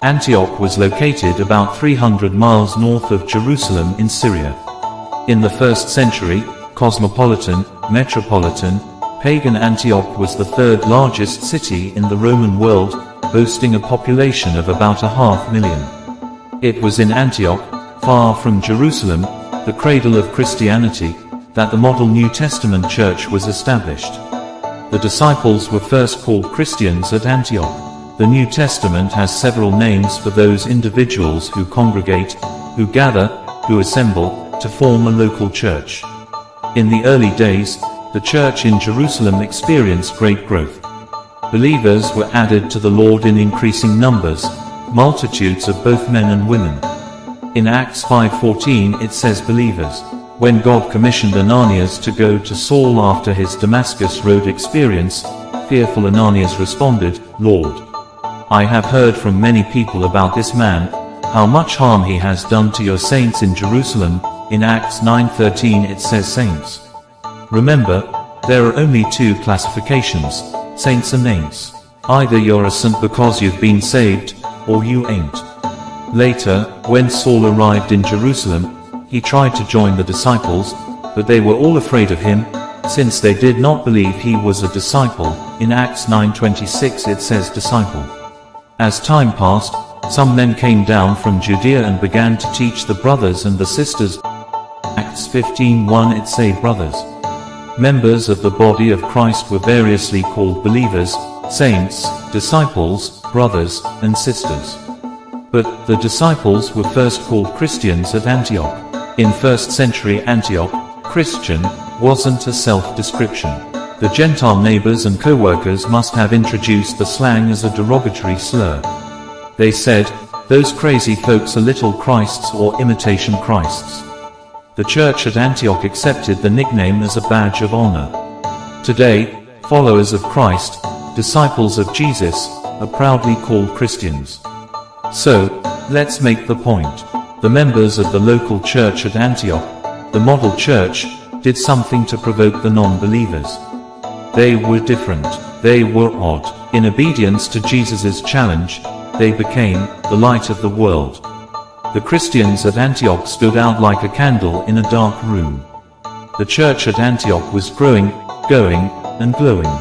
Antioch was located about 300 miles north of Jerusalem in Syria. In the 1st century, cosmopolitan, metropolitan, pagan Antioch was the third largest city in the Roman world, boasting a population of about 500,000. It was in Antioch, far from Jerusalem, the cradle of Christianity, that the model New Testament church was established. The disciples were first called Christians at Antioch. The New Testament has several names for those individuals who congregate, who gather, who assemble, to form a local church. In the early days, the church in Jerusalem experienced great growth. Believers were added to the Lord in increasing numbers, multitudes of both men and women. In Acts 5:14 it says believers. When God commissioned Ananias to go to Saul after his Damascus Road experience, fearful Ananias responded, "Lord, I have heard from many people about this man, how much harm he has done to your saints in Jerusalem." In Acts 9:13 it says saints. Remember, there are only two classifications, saints and ain'ts. Either you're a saint because you've been saved, or you ain't. Later, when Saul arrived in Jerusalem, he tried to join the disciples, but they were all afraid of him, since they did not believe he was a disciple. In Acts 9:26 it says disciple. As time passed, some men came down from Judea and began to teach the brothers and the sisters. Acts 15:1 it say brothers. Members of the body of Christ were variously called believers, saints, disciples, brothers, and sisters. But the disciples were first called Christians at Antioch. In 1st century Antioch, Christian wasn't a self-description. The Gentile neighbors and co-workers must have introduced the slang as a derogatory slur. They said, "Those crazy folks are little Christs or imitation Christs." The church at Antioch accepted the nickname as a badge of honor. Today, followers of Christ, disciples of Jesus, are proudly called Christians. So, let's make the point. The members of the local church at Antioch, the model church, did something to provoke the non-believers. They were different. They were odd. In obedience to Jesus' challenge, they became the light of the world. The Christians at Antioch stood out like a candle in a dark room. The church at Antioch was growing, going, and glowing.